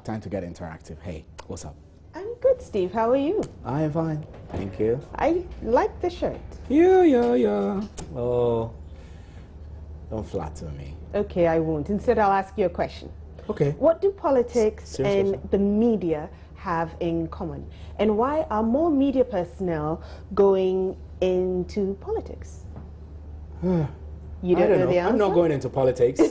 time to get interactive. Hey, what's up? I'm good, Steve. How are you? I am fine. Thank you. I like the shirt. Yeah. Oh, don't flatter me. Okay, I won't. Instead, I'll ask you a question. Okay. What do politics and the media have in common? And why are more media personnel going into politics? You don't know the answer? I'm not going into politics.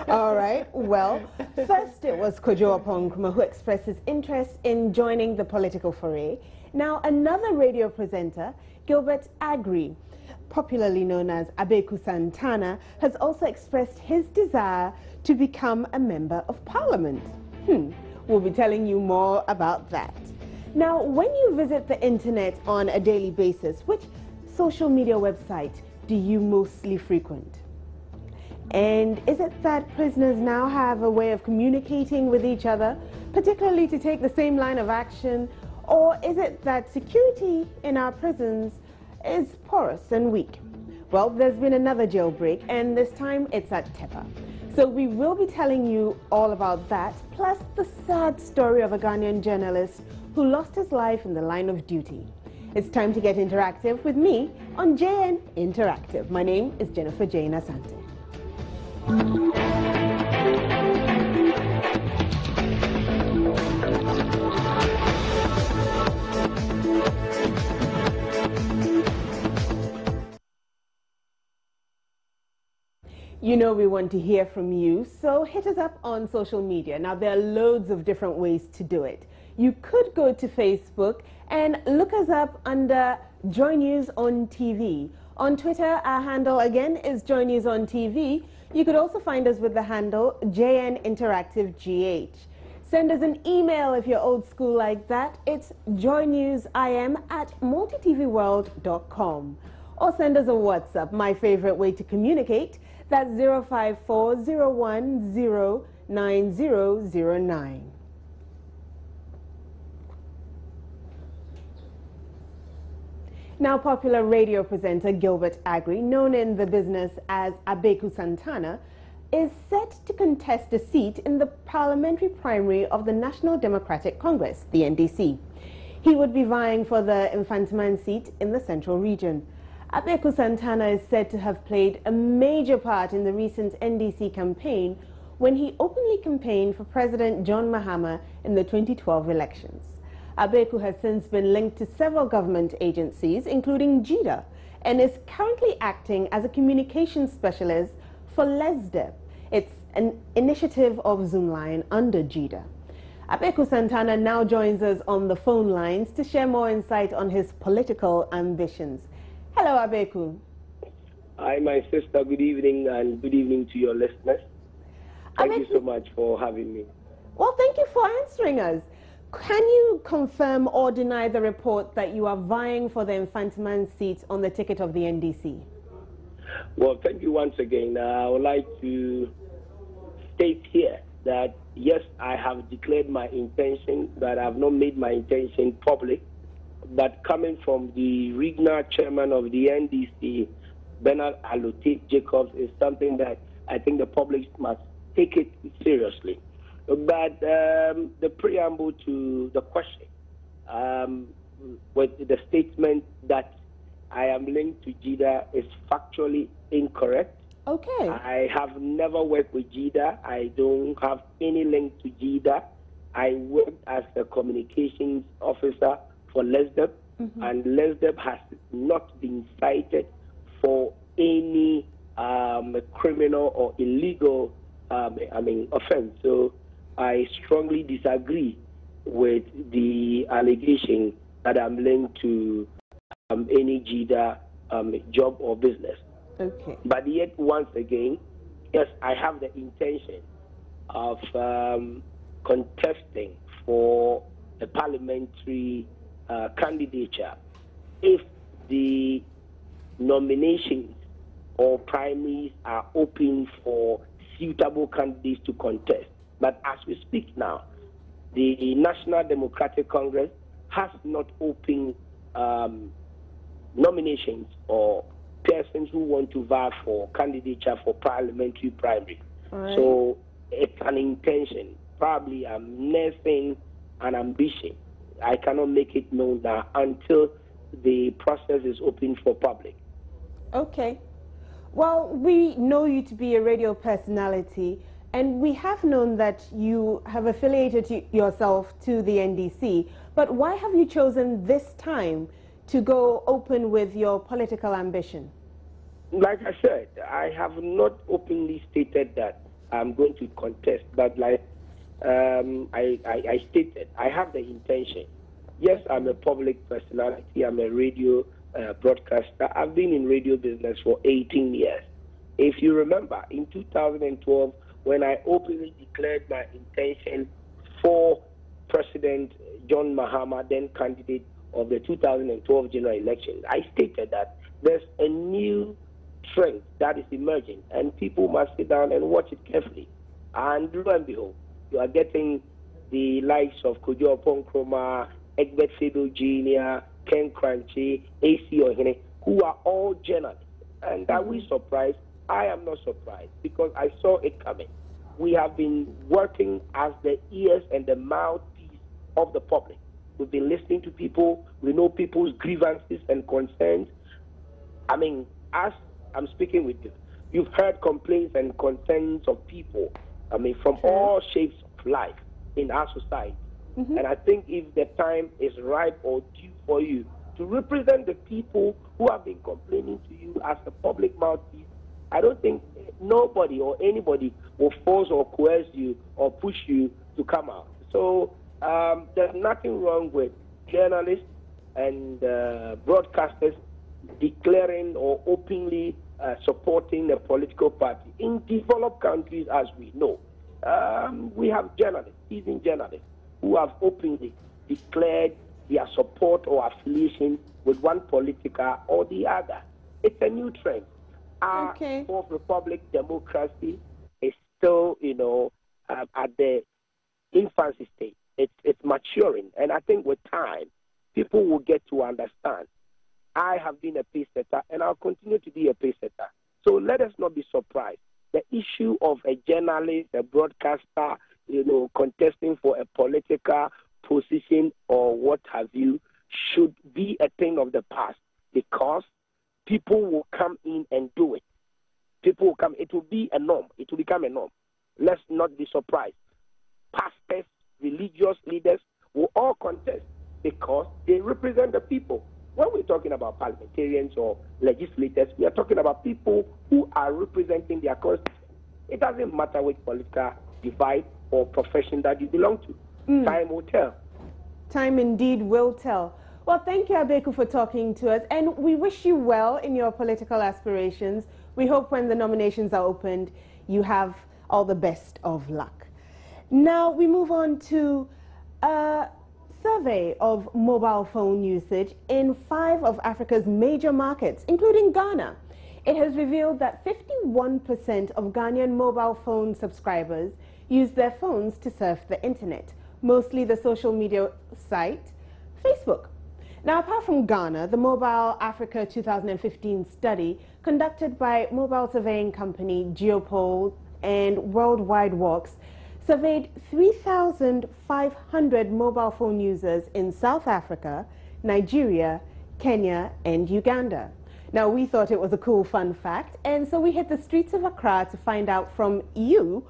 All right. Well, first it was Kojo Nkrumah who expressed his interest in joining the political foray. Now, another radio presenter, Gilbert Agri, popularly known as Abeiku Santana, has also expressed his desire to become a member of parliament. We'll be telling you more about that. Now, when you visit the internet on a daily basis, which social media website do you mostly frequent? And is it that prisoners now have a way of communicating with each other, particularly to take the same line of action? Or is it that security in our prisons is porous and weak? Well, there's been another jailbreak, and this time it's at Tepa. So we will be telling you all about that, plus the sad story of a Ghanaian journalist who lost his life in the line of duty. It's time to get interactive with me on JN Interactive. My name is Jennifer Jane Asante. You know we want to hear from you, so hit us up on social media. Now, there are loads of different ways to do it. You could go to Facebook and look us up under Joy News on TV. On Twitter, our handle again is Joy News on TV. You could also find us with the handle JN Interactive GH. Send us an email if you're old school like that. It's joynewsim@multitvworld.com. Or send us a WhatsApp, my favorite way to communicate. That's 054-010-9009. Now, popular radio presenter Gilbert Agri, known in the business as Abeiku Santana, is set to contest a seat in the parliamentary primary of the National Democratic Congress, the NDC. He would be vying for the Infantiman seat in the Central Region. Abeiku Santana is said to have played a major part in the recent NDC campaign when he openly campaigned for President John Mahama in the 2012 elections. Abeiku has since been linked to several government agencies, including JIDA, and is currently acting as a communications specialist for LESDEP. It's an initiative of Zoomline under JIDA. Abeiku Santana now joins us on the phone lines to share more insight on his political ambitions. Hello, Abeiku. Hi, my sister. Good evening, and good evening to your listeners. Thank you so much for having me. Well, thank you for answering us. Can you confirm or deny the report that you are vying for the Infantiman seat on the ticket of the NDC? Well, thank you once again. I would like to state here that, yes, I have declared my intention, but I have not made my intention public. But coming from the regional chairman of the NDC, Bernard Alote Jacobs, is something that I think the public must take it seriously. But the preamble to the question, with the statement that I am linked to JIDA is factually incorrect. Okay. I have never worked with JIDA. I don't have any link to JIDA. I worked as a communications officer for LESDEP, and LESDEP has not been cited for any criminal or illegal offense. So I strongly disagree with the allegation that I'm linked to any JIDA job or business. Okay. But yet, once again, yes, I have the intention of contesting for a parliamentary candidature if the nominations or primaries are open for suitable candidates to contest. But as we speak now, the National Democratic Congress has not opened nominations or persons who want to vie for candidature for parliamentary primary. Right. So it's an intention. Probably I'm nursing an ambition. I cannot make it known now until the process is open for public. Okay. Well, we know you to be a radio personality, and we have known that you have affiliated yourself to the NDC. But why have you chosen this time to go open with your political ambition? Like I said, I have not openly stated that I'm going to contest, but like I stated, I have the intention. Yes, I'm a public personality. I'm a radio broadcaster. I've been in radio business for 18 years. If you remember, in 2012, when I openly declared my intention for President John Mahama, then candidate of the 2012 general election, I stated that there's a new trend that is emerging, and people must sit down and watch it carefully. And lo and behold, you are getting the likes of Kojo Oponkroma, Egbert Fable Jr., Ken Crunchy, AC Ohene, who are all journalists. And are we surprised? I am not surprised, because I saw it coming. We have been working as the ears and the mouthpiece of the public. We've been listening to people. We know people's grievances and concerns. I mean, as I'm speaking with you, you've heard complaints and concerns of people, I mean, from all shapes of life in our society. And I think if the time is ripe or due for you to represent the people who have been complaining to you as a public mouthpiece, I don't think nobody or anybody will force or coerce you or push you to come out. So there's nothing wrong with journalists and broadcasters declaring or openly supporting a political party. In developed countries, as we know, we have journalists, seasoned journalists, who have openly declared their support or affiliation with one political or the other. It's a new trend. Our Fourth Republic democracy is still, at the infancy stage. It's maturing, and I think with time, people will get to understand. I have been a pace setter, and I'll continue to be a pace setter. So let us not be surprised. The issue of a journalist, a broadcaster, contesting for a political position or what have you, should be a thing of the past, because people will come in and do it. People will come. It will be a norm. It will become a norm. Let's not be surprised. Pastors, religious leaders will all contest because they represent the people. When we're talking about parliamentarians or legislators, we are talking about people who are representing their constituents. It doesn't matter which political divide or profession that you belong to. Time will tell. Time indeed will tell. Well, thank you, Abeiku, for talking to us, and we wish you well in your political aspirations. We hope when the nominations are opened, you have all the best of luck. Now we move on to a survey of mobile phone usage in 5 of Africa's major markets, including Ghana. It has revealed that 51% of Ghanaian mobile phone subscribers use their phones to surf the internet, mostly the social media site Facebook. Now, apart from Ghana, the Mobile Africa 2015 study conducted by mobile surveying company Geopol and Worldwide Works surveyed 3,500 mobile phone users in South Africa, Nigeria, Kenya, and Uganda. Now, we thought it was a cool fun fact, and so we hit the streets of Accra to find out from you,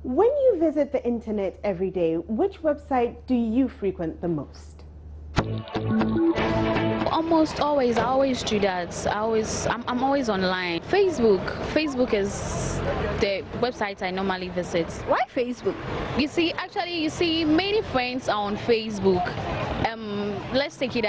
when you visit the internet every day, which website do you frequent the most? Almost always. I always do that. I'm always online. Facebook is the website I normally visit. Why Facebook? You see many friends are on Facebook. Let's take it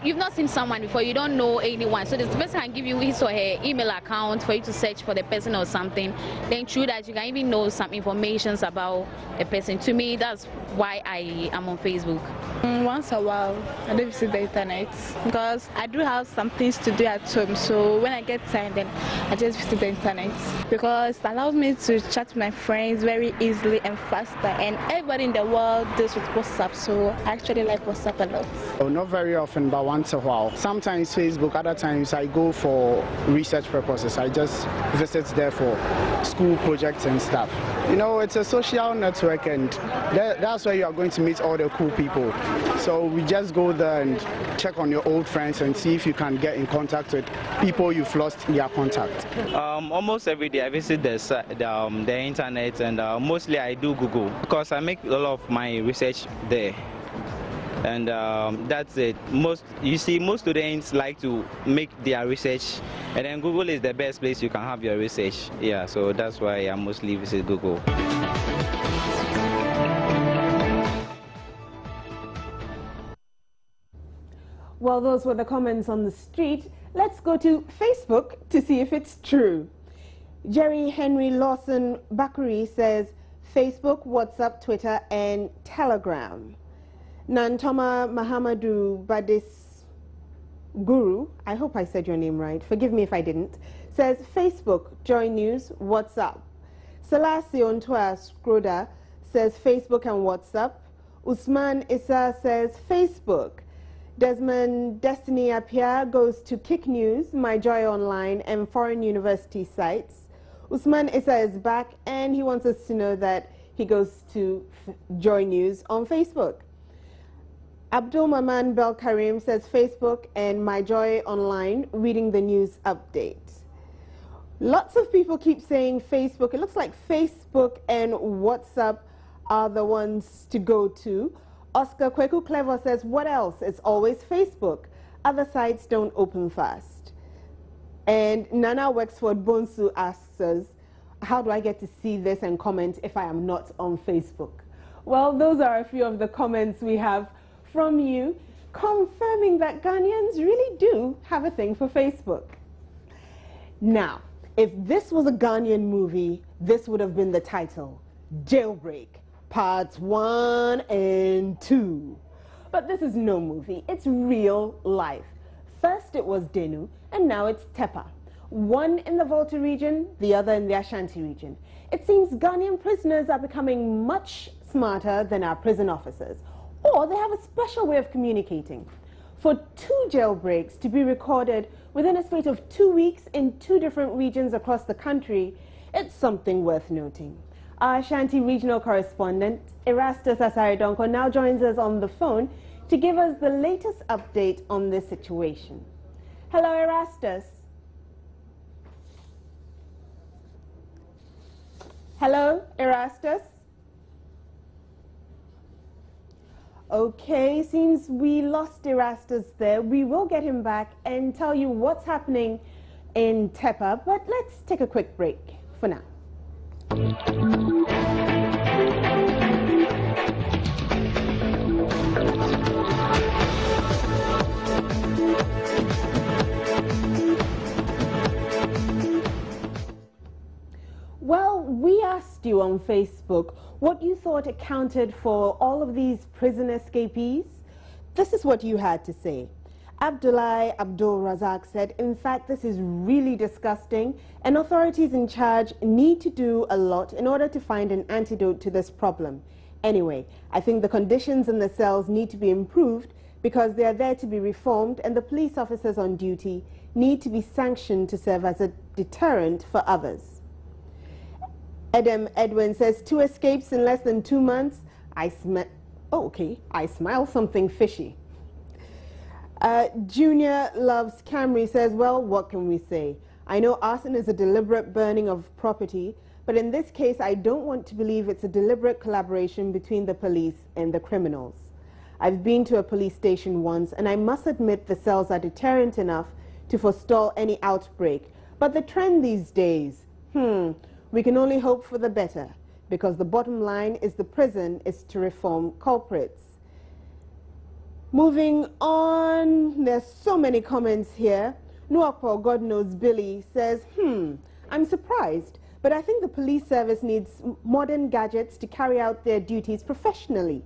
you've not seen someone before, you don't know anyone, so this person can give you his or her email account for you to search for the person or something. Then through that you can even know some information about a person. To me, that's why I am on Facebook. Once a while, I do visit the internet because I do have some things to do at home. So when I get time, then I just visit the internet because it allows me to chat with my friends very easily and faster. And everybody in the world deals with WhatsApp, so I actually like WhatsApp a lot. Oh, not very often, but once a while. Sometimes Facebook, other times I go for research purposes. I just visit there for school projects and stuff. You know, it's a social network, and that's where you are going to meet all the cool people. So we just go there and check on your old friends and see if you can get in contact with people you've lost their contact. Almost every day I visit the internet, and mostly I do Google because I make a lot of my research there. And that's it. Most students like to make their research, and then Google is the best place you can have your research. Yeah, so that's why I mostly visit Google. Well, those were the comments on the street. Let's go to Facebook to see if it's true. Jerry Henry Lawson Bakuri says Facebook, WhatsApp, Twitter, and Telegram. Nantoma Mahamadou Badis Guru, I hope I said your name right, forgive me if I didn't, says Facebook, Joy News, WhatsApp. Selassie Ontwa Skroda says Facebook and WhatsApp. Usman Issa says Facebook. Desmond Destiny Apia goes to Kick News, My Joy Online, and foreign university sites. Usman Issa is back, and he wants us to know that he goes to Joy News on Facebook. Abdul Maman Bel Karim says Facebook and My Joy Online, reading the news update. Lots of people keep saying Facebook. It looks like Facebook and WhatsApp are the ones to go to. Oscar Kweku Clever says, what else? It's always Facebook. Other sites don't open fast. And Nana Wexford Bonsu asks us, how do I get to see this and comment if I am not on Facebook? Well, those are a few of the comments we have from you, confirming that Ghanaians really do have a thing for Facebook. Now, if this was a Ghanaian movie, this would have been the title, Jailbreak, Parts 1 and 2. But this is no movie, it's real life. First it was Denu, and now it's Tepa. One in the Volta region, the other in the Ashanti region. It seems Ghanaian prisoners are becoming much smarter than our prison officers, or they have a special way of communicating. For 2 jailbreaks to be recorded within a space of 2 weeks in 2 different regions across the country, it's something worth noting. Our Ashanti regional correspondent, Erastus Asare Donko, now joins us on the phone to give us the latest update on this situation. Hello, Erastus. Hello, Erastus. Okay, seems we lost Erastus there. We will get him back and tell you what's happening in Tepa, but let's take a quick break for now. Well, we asked you on Facebook what you thought accounted for all of these prison escapees. This is what you had to say. Abdullah Abdul Razak said, in fact, this is really disgusting, and authorities in charge need to do a lot in order to find an antidote to this problem. Anyway, I think the conditions in the cells need to be improved because they are there to be reformed, and the police officers on duty need to be sanctioned to serve as a deterrent for others. Edem Edwin says, 2 escapes in less than 2 months. I smell something fishy. Junior Loves Camry says, well, what can we say? I know arson is a deliberate burning of property, but in this case, I don't want to believe it's a deliberate collaboration between the police and the criminals. I've been to a police station once, and I must admit the cells are deterrent enough to forestall any outbreak. But the trend these days, we can only hope for the better, because the bottom line is the prison is to reform culprits. Moving on, there's so many comments here. Nuapo, God knows Billy, says, I'm surprised, but I think the police service needs modern gadgets to carry out their duties professionally.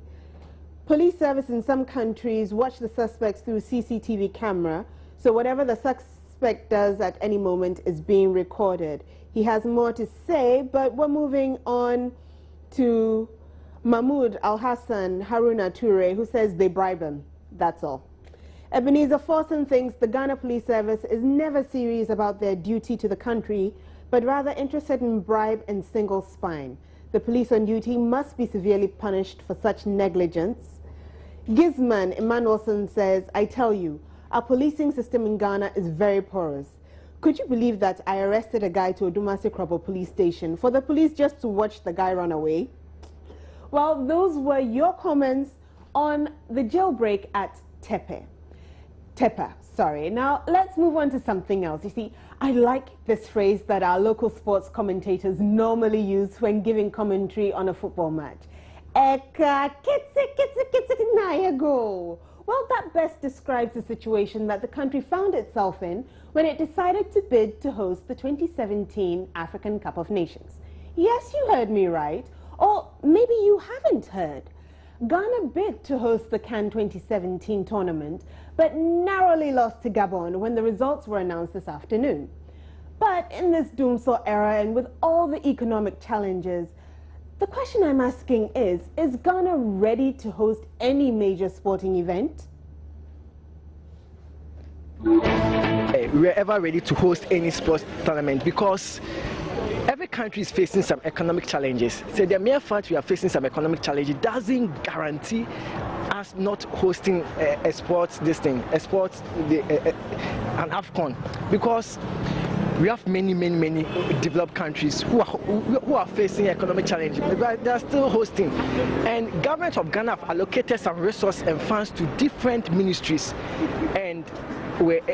Police service in some countries watch the suspects through CCTV camera, so whatever the suspect does at any moment is being recorded. He has more to say, but we're moving on to Mahmoud Al-Hassan Haruna Toure, who says they bribe him. That's all. Ebenezer Forson thinks the Ghana Police Service is never serious about their duty to the country, but rather interested in bribe and single spine. The police on duty must be severely punished for such negligence. Gizman Emmanuelson says, I tell you, our policing system in Ghana is very porous. Could you believe that I arrested a guy to Odumasi Krobo police station for the police just to watch the guy run away? Well, those were your comments on the jailbreak at Tepa. Now, let's move on to something else. You see, I like this phrase that our local sports commentators normally use when giving commentary on a football match. Eka, kitsi, na ya go. Well, that best describes the situation that the country found itself in when it decided to bid to host the 2017 African Cup of Nations. Yes, you heard me right. Or maybe you haven't heard. Ghana bid to host the CAN 2017 tournament, but narrowly lost to Gabon when the results were announced this afternoon. But in this doomsday era and with all the economic challenges, the question I'm asking is Ghana ready to host any major sporting event? We're ever ready to host any sports tournament because every country is facing some economic challenges. So the mere fact we are facing some economic challenges doesn't guarantee us not hosting an AFCON, because we have many developed countries who are facing economic challenges, but they are still hosting. And government of Ghana have allocated some resources and funds to different ministries and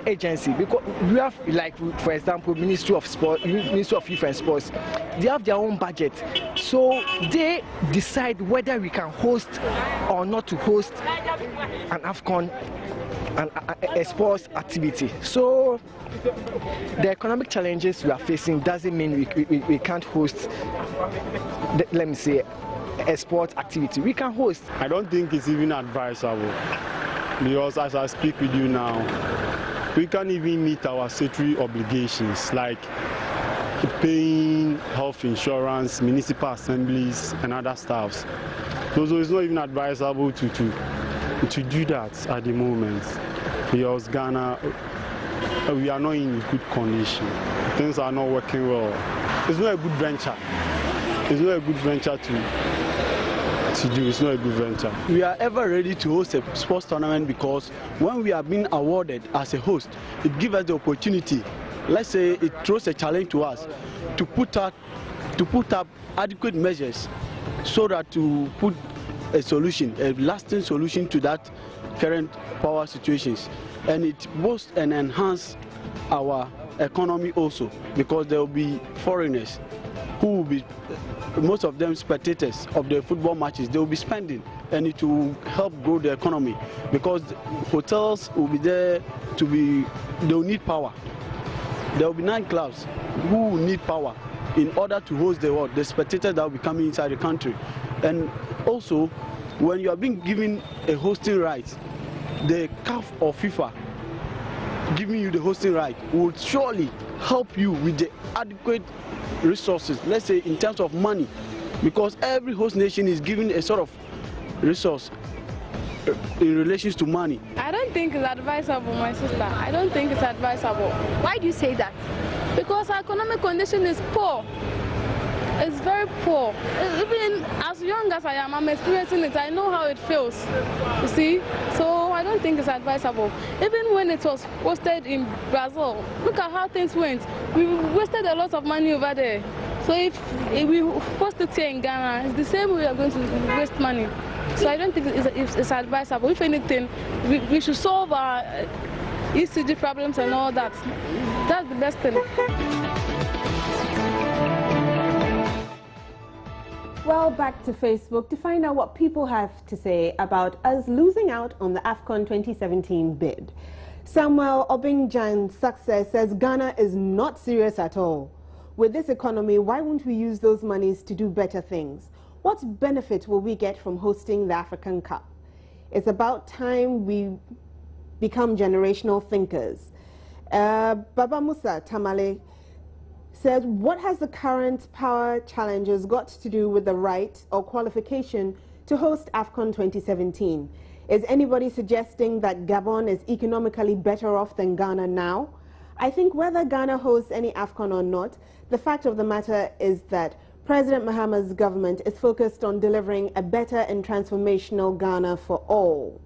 agency, because we have, like, for example, Ministry of Sport, Ministry of Youth and Sports. They have their own budget, so they decide whether we can host or not to host an AFCON, a sports activity. So the economic challenges we are facing doesn't mean we can't host, let me say, a sports activity. We can host. I don't think it's even advisable, because as I speak with you now, we can't even meet our statutory obligations like paying health insurance, municipal assemblies and other staffs. So it's not even advisable to do that at the moment, because Ghana, we are not in good condition. Things are not working well. It's not a good venture. It's not a good venture to do. It's not a good venture. We are ever ready to host a sports tournament because when we are being awarded as a host, it gives us the opportunity. Let's say it throws a challenge to us to put up adequate measures so that to put a solution, a lasting solution to that current power situations, and it boosts and enhances our economy also, because there will be foreigners who will be, most of them spectators of the football matches. They will be spending, and it will help grow the economy, because hotels will be there to be, they will need power. There will be nightclubs who will need power in order to host the spectators that will be coming inside the country. And also, when you are being given a hosting right, the CAF or FIFA giving you the hosting right will surely help you with the adequate resources, let's say in terms of money, because every host nation is given a sort of resource in relation to money. I don't think it's advisable, my sister. I don't think it's advisable. Why do you say that? Because our economic condition is poor. It's very poor. Even as young as I am, I'm experiencing it. I know how it feels, you see? So I don't think it's advisable. Even when it was hosted in Brazil, look at how things went. We wasted a lot of money over there. So if we host it here in Ghana, it's the same way we are going to waste money. So I don't think it's advisable. If anything, we should solve our ECG problems and all that. That's the best thing. Well, back to Facebook to find out what people have to say about us losing out on the AFCON 2017 bid. Samuel Obingjan's success says Ghana is not serious at all. With this economy, why won't we use those monies to do better things? What benefit will we get from hosting the African Cup? It's about time we become generational thinkers. Baba Musa Tamale says, what has the current power challenges got to do with the right or qualification to host AFCON 2017? Is anybody suggesting that Gabon is economically better off than Ghana now? I think whether Ghana hosts any AFCON or not, the fact of the matter is that President Mahama's government is focused on delivering a better and transformational Ghana for all.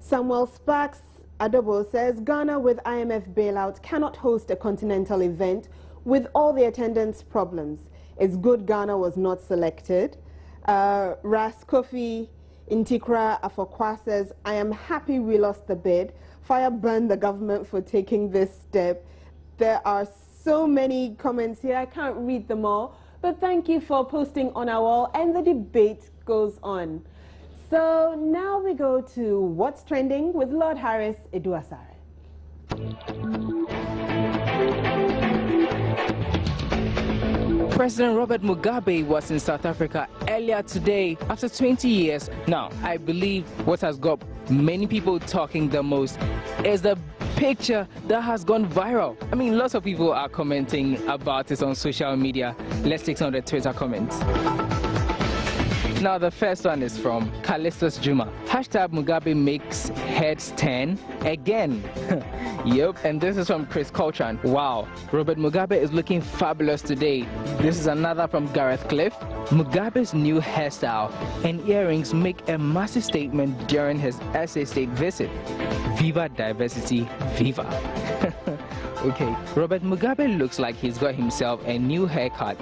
Samuel Sparks Adobo says, Ghana with IMF bailout cannot host a continental event with all the attendance problems. It's good Ghana was not selected. Ras Kofi Intikra Afokwa says, I am happy we lost the bid. Fire burn the government for taking this step. There are so many comments here. I can't read them all. But thank you for posting on our wall, and the debate goes on. So now we go to What's Trending with Lord Harris Asare. President Robert Mugabe was in South Africa earlier today after 20 years. Now, I believe what has got many people talking the most is the picture that has gone viral. I mean, lots of people are commenting about it on social media. Let's take some of the Twitter comments. Now, the first one is from Callistus Juma. Hashtag Mugabe makes heads turn again. Yep, and this is from Chris Coltran. Wow, Robert Mugabe is looking fabulous today. This is another from Gareth Cliff. Mugabe's new hairstyle and earrings make a massive statement during his SA state visit. Viva diversity, viva. Okay, Robert Mugabe looks like he's got himself a new haircut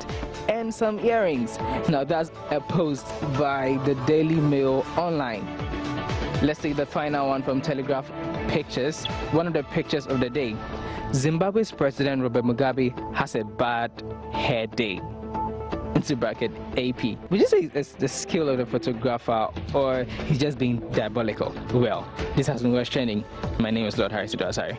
and some earrings. Now that's a post by the Daily Mail online. Let's take the final one from Telegraph Pictures, one of the pictures of the day. Zimbabwe's President Robert Mugabe has a bad hair day. Into bracket AP. Would you say it's the skill of the photographer or he's just being diabolical? Well, this has been What's Trending. My name is Lord Harris Asare.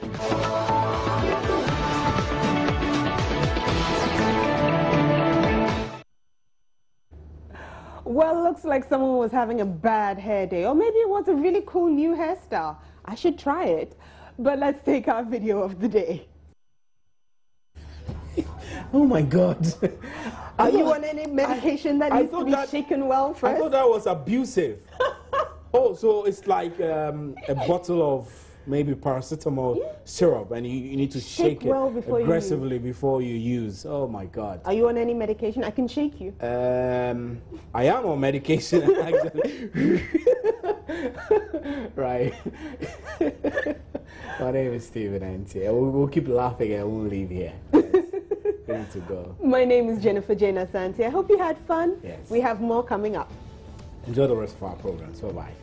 Well, looks like someone was having a bad hair day, or maybe it was a really cool new hairstyle. I should try it. But let's take our video of the day. Oh my God. Are you on any medication that needs to be shaken well first? I thought that was abusive. Oh, so it's like a bottle of maybe paracetamol syrup, and you need to shake it well aggressively before you use. Oh my God. Are you on any medication? I can shake you. I am on medication, actually. Right. My name is Stephen Antie. We'll keep laughing and we'll leave here. Ready to go. My name is Jennifer Jane Asante. I hope you had fun. Yes. We have more coming up. Enjoy the rest of our program. So bye.